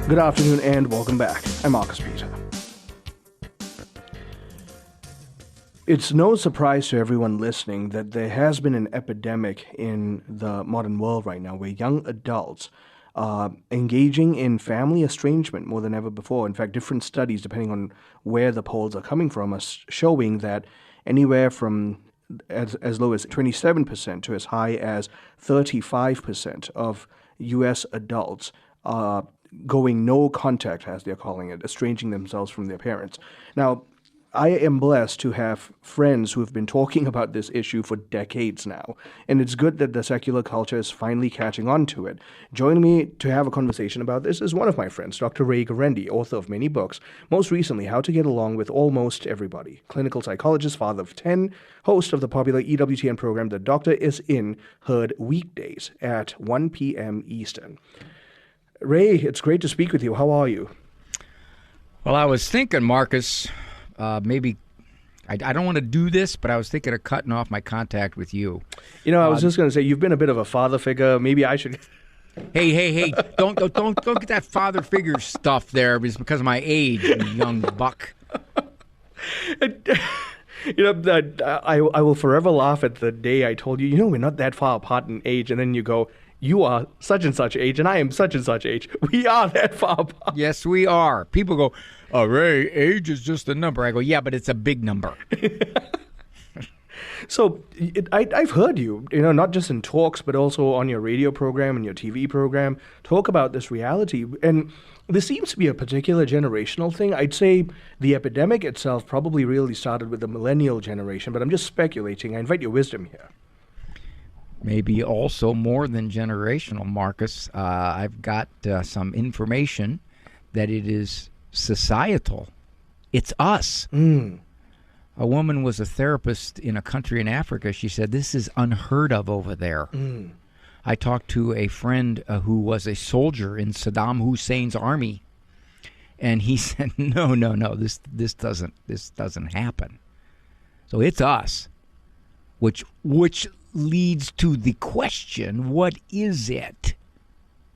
Good afternoon and welcome back. I'm Marcus Peter. It's no surprise to everyone listening that there has been an epidemic in the modern world right now where young adults are engaging in family estrangement more than ever before. In fact, different studies, depending on where the polls are coming from, are showing that anywhere from as low as 27% to as high as 35% of U.S. adults are going no contact, as they're calling it, estranging themselves from their parents. Now, I am blessed to have friends who have been talking about this issue for decades now, and it's good that the secular culture is finally catching on to it. Joining me to have a conversation about this is one of my friends, Dr. Ray Gaurendi, author of many books, most recently, How to Get Along with Almost Everybody, clinical psychologist, father of 10, host of the popular EWTN program The Doctor Is In, heard weekdays at 1 p.m. Eastern. Ray, it's great to speak with you. How are you? Well, I was thinking, Marcus, maybe I don't want to do this, but I was thinking of cutting off my contact with you. You know, I was just going to say, you've been a bit of a father figure. Maybe I should... Hey! Don't get that father figure stuff there. It's because of my age, you young buck. You know, I will forever laugh at the day I told you, we're not that far apart in age, and then you go, you are such and such age, and I am such and such age. We are that far apart. Yes, we are. People go, oh, Ray, age is just a number. I go, yeah, but it's a big number. So I've heard you, not just in talks, but also on your radio program and your TV program, talk about this reality. And this seems to be a particular generational thing. I'd say the epidemic itself probably really started with the millennial generation, but I'm just speculating. I invite your wisdom here. Maybe also more than generational, Marcus. I've got some information that it is societal. It's us. A woman was a therapist in a country in Africa. She said, this is unheard of over there. I talked to a friend who was a soldier in Saddam Hussein's army, and he said, no, this doesn't happen. So it's us, which leads to the question, what is it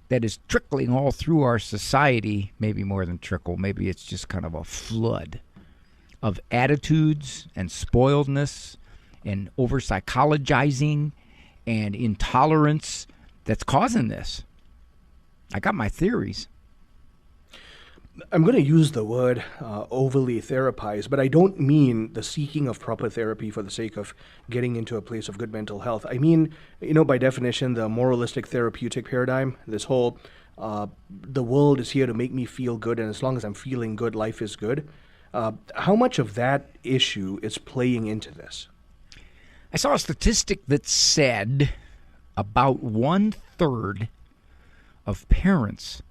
that is trickling all through our society? Maybe more than trickle. Maybe it's just kind of a flood of attitudes and spoiledness and over-psychologizing and intolerance that's causing this. I got my theories. I'm going to use the word overly therapized, but I don't mean the seeking of proper therapy for the sake of getting into a place of good mental health. I mean, by definition, the moralistic therapeutic paradigm, this whole the world is here to make me feel good, and as long as I'm feeling good, life is good. How much of that issue is playing into this? I saw a statistic that said about 1/3 of parents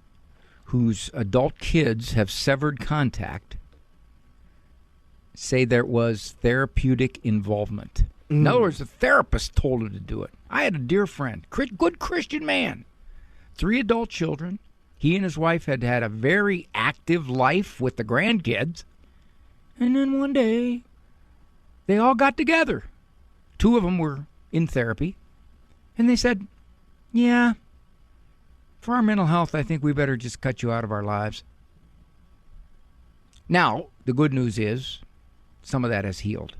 whose adult kids have severed contact say there was therapeutic involvement. In other words, the therapist told her to do it. I had a dear friend, good Christian man, 3 adult children. He and his wife had had a very active life with the grandkids. And then one day, they all got together. 2 of them were in therapy. And they said, yeah, for our mental health, I think we better just cut you out of our lives. Now, the good news is some of that has healed.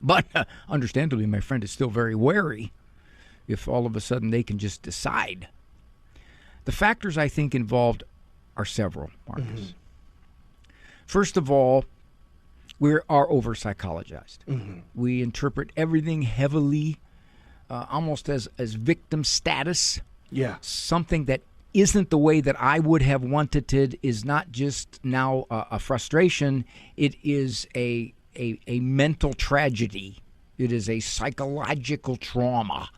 But understandably, my friend is still very wary if all of a sudden they can just decide. The factors I think involved are several, Marcus. First of all, we are over-psychologized. We interpret everything heavily, almost as victim status. Yeah. Something that isn't the way that I would have wanted it is not just now a frustration. It is a mental tragedy. It is a psychological trauma.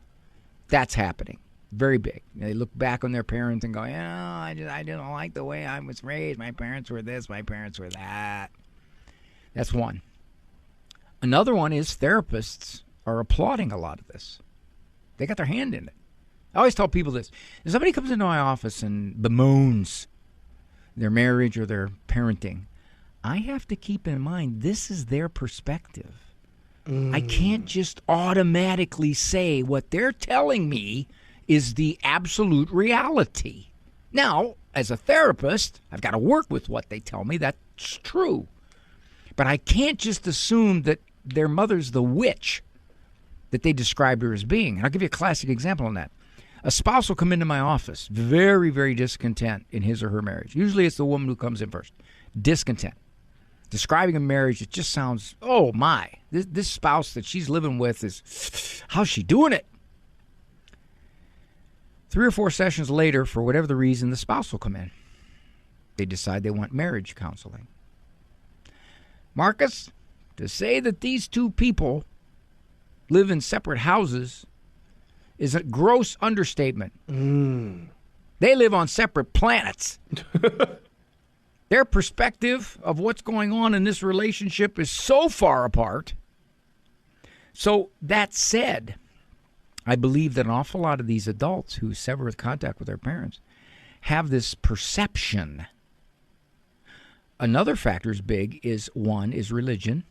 That's happening. Very big. They look back on their parents and go, I didn't like the way I was raised. My parents were this, my parents were that. That's one. Another one is therapists are applauding a lot of this. They got their hand in it. I always tell people this. If somebody comes into my office and bemoans their marriage or their parenting, I have to keep in mind this is their perspective. I can't just automatically say what they're telling me is the absolute reality. Now, as a therapist, I've got to work with what they tell me. That's true. But I can't just assume that their mother's the witch that they described her as being. And I'll give you a classic example on that. A spouse will come into my office, very, very discontent in his or her marriage. Usually it's the woman who comes in first. Discontent. Describing a marriage, it just sounds, oh my, this spouse that she's living with is, how's she doing it? 3 or 4 sessions later, for whatever the reason, the spouse will come in. They decide they want marriage counseling. Marcus, to say that these two people live in separate houses is a gross understatement. They live on separate planets. Their perspective of what's going on in this relationship is so far apart. So that said, I believe that an awful lot of these adults who sever contact with their parents have this perception. Another factor is big is, one, is religion.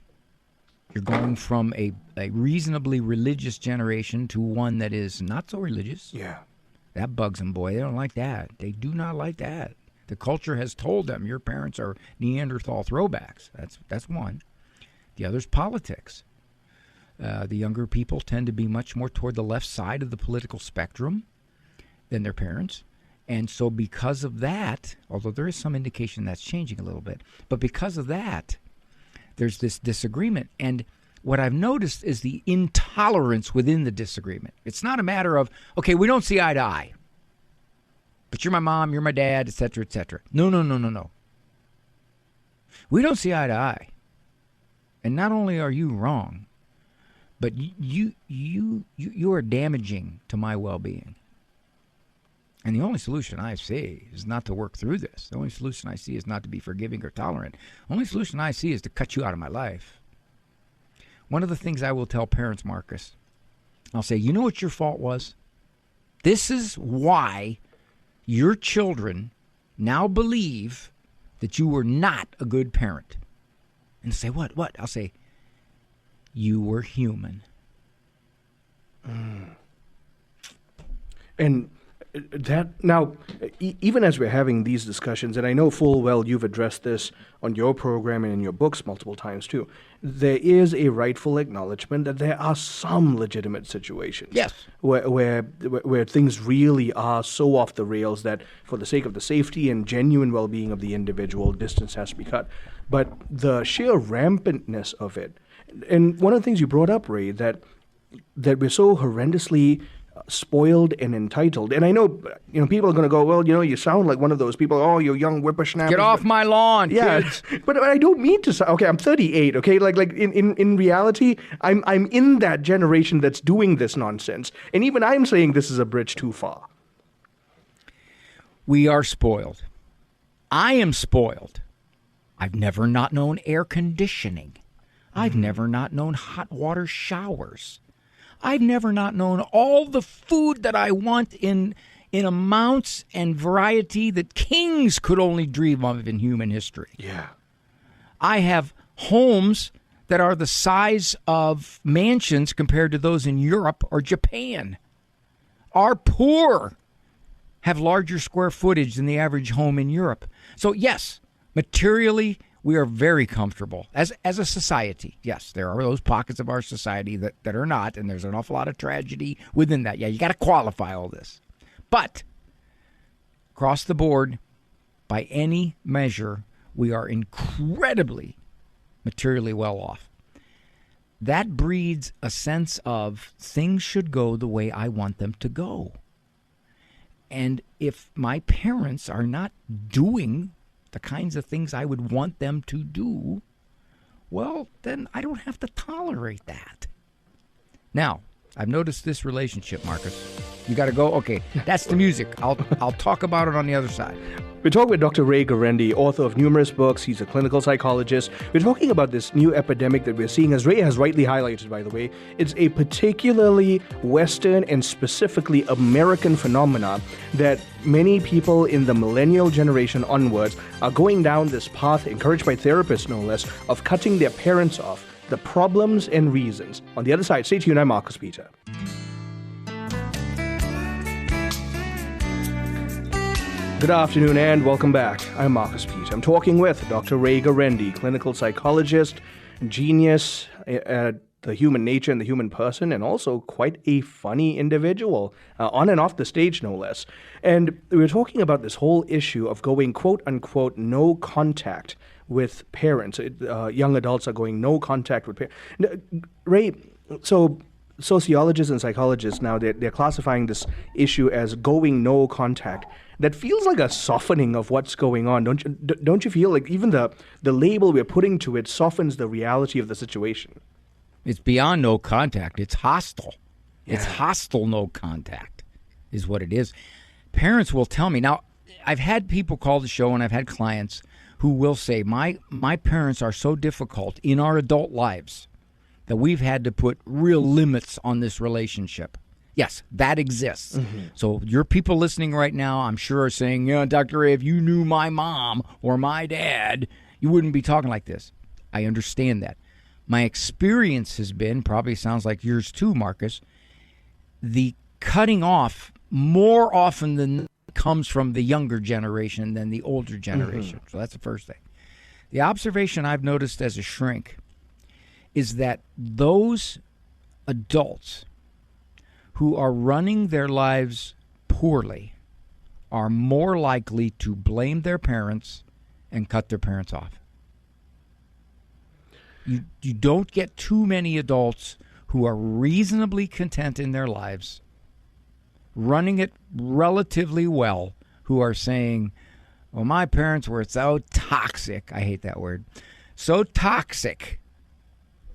You're going from a reasonably religious generation to one that is not so religious. Yeah. That bugs them, boy. They don't like that. They do not like that. The culture has told them your parents are Neanderthal throwbacks. That's one. The other is politics. The younger people tend to be much more toward the left side of the political spectrum than their parents. And so because of that, although there is some indication that's changing a little bit, but because of that, there's this disagreement. And what I've noticed is the intolerance within the disagreement. It's not a matter of, okay, we don't see eye to eye, but you're my mom, you're my dad, et cetera, et cetera. No. We don't see eye to eye. And not only are you wrong, but you are damaging to my well-being. And the only solution I see is not to work through this. The only solution I see is not to be forgiving or tolerant. The only solution I see is to cut you out of my life. One of the things I will tell parents, Marcus, I'll say, you know what your fault was? This is why your children now believe that you were not a good parent. And say, what? I'll say, you were human. And that now, even as we're having these discussions, and I know full well you've addressed this on your program and in your books multiple times too, there is a rightful acknowledgement that there are some legitimate situations, yes, where things really are so off the rails that for the sake of the safety and genuine well-being of the individual, distance has to be cut. But the sheer rampantness of it, and one of the things you brought up, Ray, that we're so horrendously spoiled and entitled. And I know, people are going to go, well, you sound like one of those people, oh, you young whippersnappers. Get off my lawn, kids. But I don't mean to sound, okay, I'm 38, okay? Like in reality, I'm in that generation that's doing this nonsense. And even I'm saying this is a bridge too far. We are spoiled. I am spoiled. I've never not known air conditioning. I've never not known hot water showers. I've never not known all the food that I want in amounts and variety that kings could only dream of in human history. Yeah. I have homes that are the size of mansions compared to those in Europe or Japan. Our poor have larger square footage than the average home in Europe. So yes, materially, we are very comfortable as a society. Yes, there are those pockets of our society that are not, and there's an awful lot of tragedy within that. Yeah, you got to qualify all this. But across the board, by any measure, we are incredibly materially well off. That breeds a sense of things should go the way I want them to go. And if my parents are not doing the kinds of things I would want them to do, well, then I don't have to tolerate that. Now, I've noticed this relationship, Marcus. You got to go, okay, that's the music. I'll talk about it on the other side. We're talking with Dr. Ray Gaurendi, author of numerous books. He's a clinical psychologist. We're talking about this new epidemic that we're seeing, as Ray has rightly highlighted, by the way. It's a particularly Western and specifically American phenomena that many people in the millennial generation onwards are going down this path, encouraged by therapists no less, of cutting their parents off. The problems and reasons. On the other side, stay tuned. I'm Marcus Peter. Good afternoon and welcome back. I'm Marcus Pete. I'm talking with Dr. Ray Gaurendi, clinical psychologist, genius at the human nature and the human person, and also quite a funny individual, on and off the stage, no less. And we were talking about this whole issue of going, quote unquote, no contact with parents. Young adults are going no contact with parents. Ray, so sociologists and psychologists now, they're classifying this issue as going no contact. That feels like a softening of what's going on. Don't you feel like even the label we're putting to it softens the reality of the situation? It's beyond no contact. It's hostile. Yeah. It's hostile no contact is what it is. Parents will tell me. Now, I've had people call the show and I've had clients who will say, my parents are so difficult in our adult lives that we've had to put real limits on this relationship. Yes, that exists. Mm-hmm. So your people listening right now, I'm sure, are saying, yeah, Dr. Ray, if you knew my mom or my dad, you wouldn't be talking like this. I understand that. My experience has been, probably sounds like yours too, Marcus, the cutting off more often than comes from the younger generation than the older generation. Mm-hmm. So that's the first thing. The observation I've noticed as a shrink is that those adults who are running their lives poorly are more likely to blame their parents and cut their parents off. You don't get too many adults who are reasonably content in their lives, running it relatively well, who are saying, well, my parents were so toxic, I hate that word, so toxic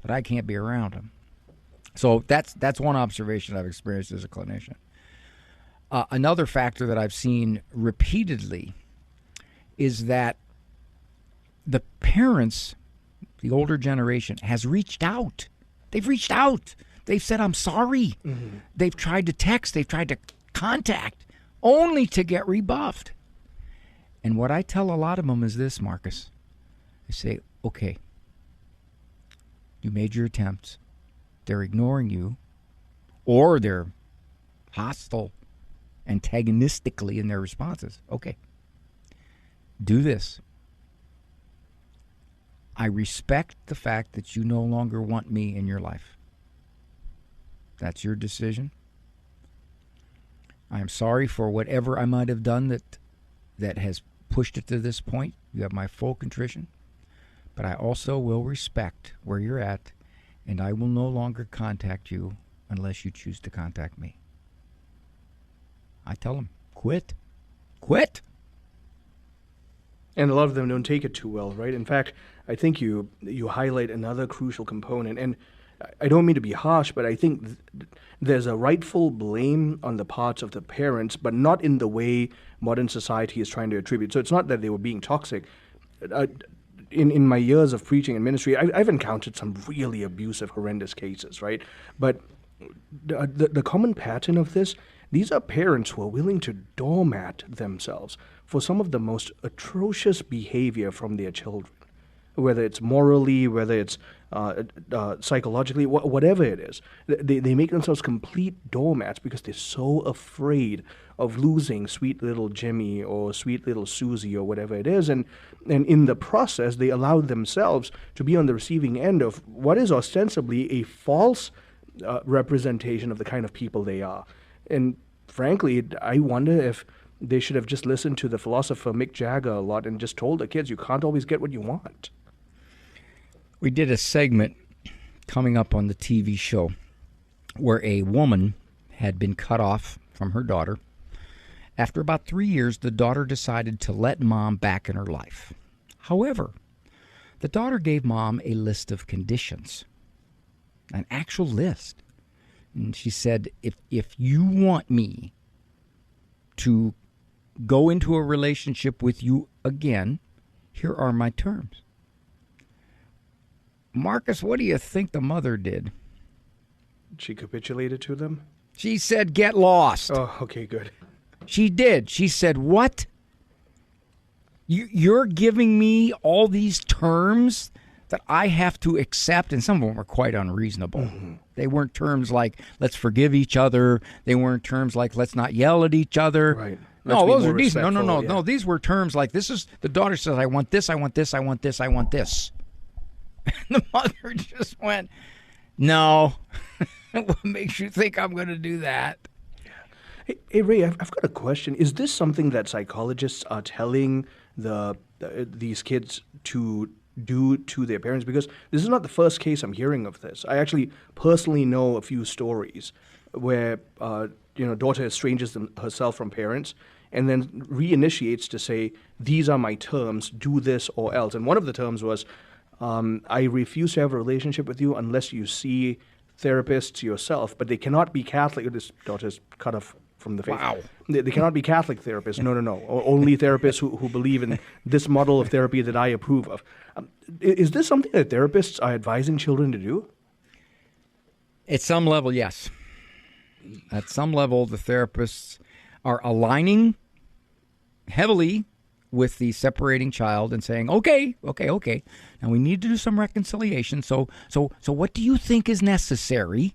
that I can't be around them. So that's one observation I've experienced as a clinician. Another factor that I've seen repeatedly is that the parents, the older generation, has reached out. They've reached out. They've said, I'm sorry. Mm-hmm. They've tried to text. They've tried to contact, only to get rebuffed. And what I tell a lot of them is this, Marcus. I say, okay, you made your attempts. They're ignoring you, or they're hostile, antagonistically in their responses. Okay, do this. I respect the fact that you no longer want me in your life. That's your decision. I am sorry for whatever I might have done that has pushed it to this point. You have my full contrition. But I also will respect where you're at, and I will no longer contact you unless you choose to contact me. I tell them, quit. Quit. And a lot of them don't take it too well, right? In fact, I think you highlight another crucial component. And I don't mean to be harsh, but I think there's a rightful blame on the parts of the parents, but not in the way modern society is trying to attribute. So it's not that they were being toxic. In my years of preaching and ministry, I've encountered some really abusive, horrendous cases, right? But the common pattern of this, these are parents who are willing to doormat themselves for some of the most atrocious behavior from their children, whether it's morally, whether it's psychologically, whatever it is. They make themselves complete doormats because they're so afraid of losing sweet little Jimmy or sweet little Susie or whatever it is. And in the process, they allow themselves to be on the receiving end of what is ostensibly a false representation of the kind of people they are. And frankly, I wonder if they should have just listened to the philosopher Mick Jagger a lot and just told the kids, you can't always get what you want. We did a segment coming up on the TV show where a woman had been cut off from her daughter. After about 3 years, the daughter decided to let mom back in her life. However, the daughter gave mom a list of conditions, an actual list. And she said, if you want me to go into a relationship with you again, here are my terms. Marcus, what do you think the mother did? She capitulated to them? She said, get lost. Oh, okay, good. She did. She said, what? You're giving me all these terms that I have to accept, and some of them were quite unreasonable. Mm-hmm. They weren't terms like, let's forgive each other. They weren't terms like, let's not yell at each other. Right. No, be those more are decent. No, respectful, yeah. no. These were terms like, this is, the daughter says, I want this, I want this, I want this, I want this. And the mother just went, no. What makes you think I'm going to do that? Hey, Ray, I've got a question. Is this something that psychologists are telling these kids to do to their parents? Because this is not the first case I'm hearing of this. I actually personally know a few stories where daughter estranges herself from parents and then reinitiates to say, these are my terms, do this or else. And one of the terms was, I refuse to have a relationship with you unless you see therapists yourself, but they cannot be Catholic. This daughter's cut off from the faith. Wow. They cannot be Catholic therapists. No. Only therapists who believe in this model of therapy that I approve of. Is this something that therapists are advising children to do? At some level, yes. At some level, the therapists are aligning heavily with the separating child and saying, okay. Now we need to do some reconciliation. So what do you think is necessary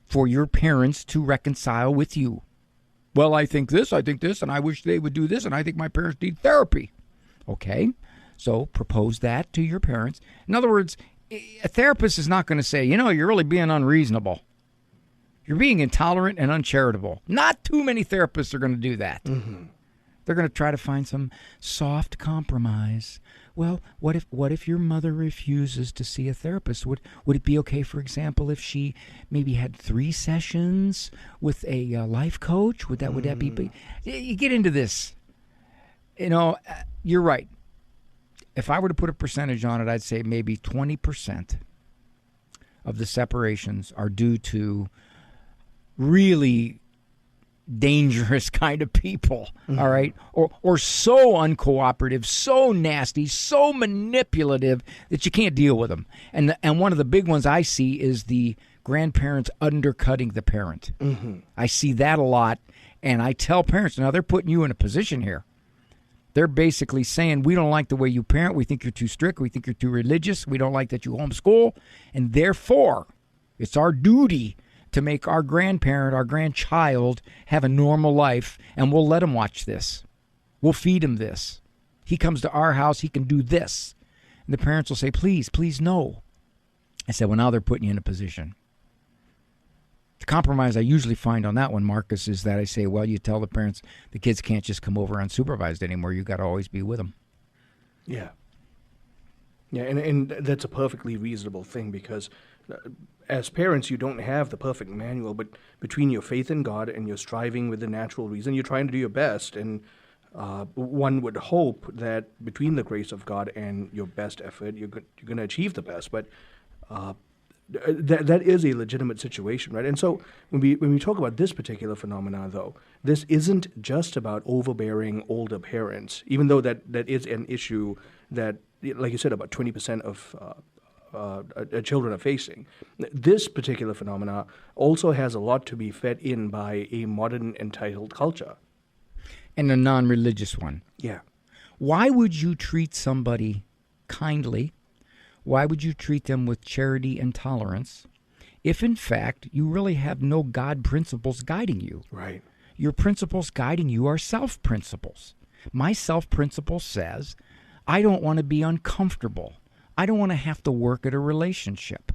for your parents to reconcile with you? Well, I think this, and I wish they would do this, and I think my parents need therapy. Okay, so propose that to your parents. In other words, a therapist is not going to say, you're really being unreasonable. You're being intolerant and uncharitable. Not too many therapists are going to do that. Mm-hmm. They're going to try to find some soft compromise. Well, what if your mother refuses to see a therapist? Would it be okay, for example, if she maybe had 3 sessions with a life coach? Would that be? You get into this. You're right. If I were to put a percentage on it, I'd say maybe 20% of the separations are due to really dangerous kind of people, all right? Or so uncooperative, so nasty, so manipulative that you can't deal with them. And one of the big ones I see is the grandparents undercutting the parent. Mm-hmm. I see that a lot, and I tell parents, now they're putting you in a position here. They're basically saying, we don't like the way you parent, we think you're too strict, we think you're too religious, we don't like that you homeschool, and therefore it's our duty to make our grandparent, our grandchild, have a normal life, and we'll let him watch this. We'll feed him this. He comes to our house, he can do this. And the parents will say, please, no. I said, well, now they're putting you in a position. The compromise I usually find on that one, Marcus, is that I say, well, you tell the parents the kids can't just come over unsupervised anymore. You got to always be with them. Yeah. Yeah, and that's a perfectly reasonable thing because as parents, you don't have the perfect manual, but between your faith in God and your striving with the natural reason, you're trying to do your best. And one would hope that between the grace of God and your best effort, you're going to achieve the best. But that is a legitimate situation, right? And so when we talk about this particular phenomenon, though, this isn't just about overbearing older parents, even though that is an issue that, like you said, about 20% of children are facing. This particular phenomena also has a lot to be fed in by a modern entitled culture. And a non-religious one. Yeah. Why would you treat somebody kindly? Why would you treat them with charity and tolerance if, in fact, you really have no God principles guiding you? Right. Your principles guiding you are self-principles. My self-principle says, I don't want to be uncomfortable. I don't want to have to work at a relationship.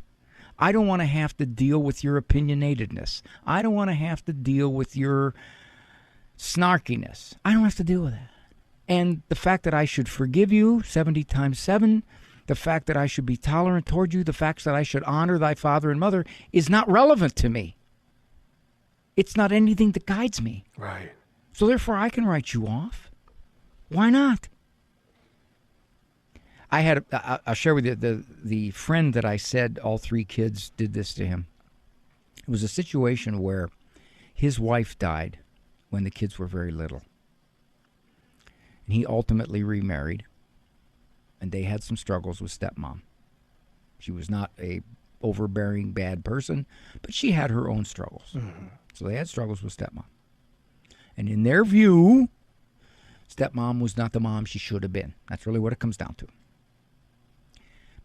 I don't want to have to deal with your opinionatedness. I don't want to have to deal with your snarkiness. I don't have to deal with that. And the fact that I should forgive you 70 times 7, the fact that I should be tolerant toward you, the fact that I should honor thy father and mother is not relevant to me. It's not anything that guides me. Right. So therefore, I can write you off. Why not? I'll share with you the friend that I said all 3 kids did this to him. It was a situation where his wife died when the kids were very little. And he ultimately remarried. And they had some struggles with stepmom. She was not a overbearing bad person, but she had her own struggles. Mm-hmm. So they had struggles with stepmom. And in their view, stepmom was not the mom she should have been. That's really what it comes down to.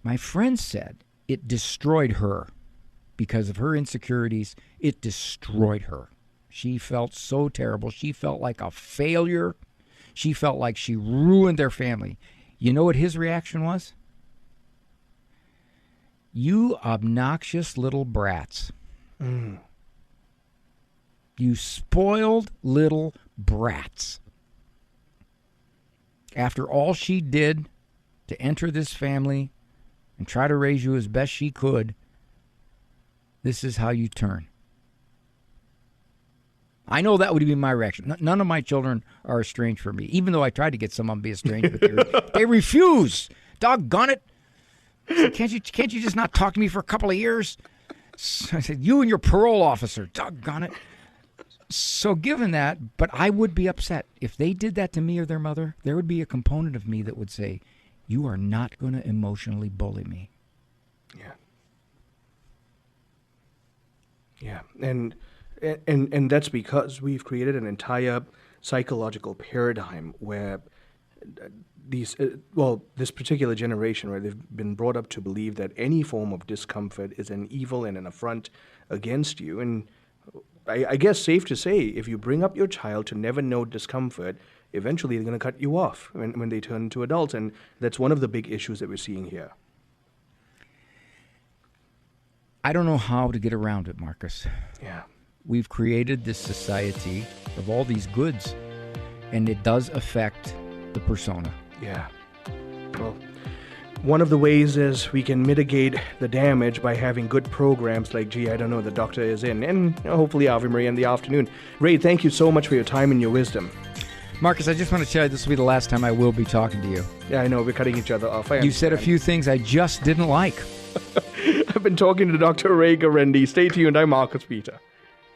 My friend said it destroyed her because of her insecurities. It destroyed her. She felt so terrible. She felt like a failure. She felt like she ruined their family. You know what his reaction was? You obnoxious little brats. You spoiled little brats. After all she did to enter this family and try to raise you as best she could, this is how you turn. I know that would be my reaction. None of my children are estranged from me, even though I tried to get some of them to be estranged, but they refuse. Doggone it. I said, can't you just not talk to me for a couple of years? So I said, you and your parole officer, doggone it. So given that, but I would be upset. If they did that to me or their mother, there would be a component of me that would say, you are not going to emotionally bully me. Yeah. And that's because we've created an entire psychological paradigm where this particular generation, where they've been brought up to believe that any form of discomfort is an evil and an affront against you. And I guess safe to say, if you bring up your child to never know discomfort, eventually they're going to cut you off when they turn into adults. And that's one of the big issues that we're seeing here. I don't know how to get around it, Marcus. Yeah. We've created this society of all these goods, and it does affect the persona. Yeah. Well, one of the ways is we can mitigate the damage by having good programs like, I don't know, the doctor is in, and hopefully Ave Maria in the afternoon. Ray, thank you so much for your time and your wisdom. Marcus, I just want to tell you this will be the last time I will be talking to you. Yeah, I know, we're cutting each other off. You said a few things I just didn't like. I've been talking to Dr. Ray Gaurendi. Stay tuned. I'm Marcus Peter.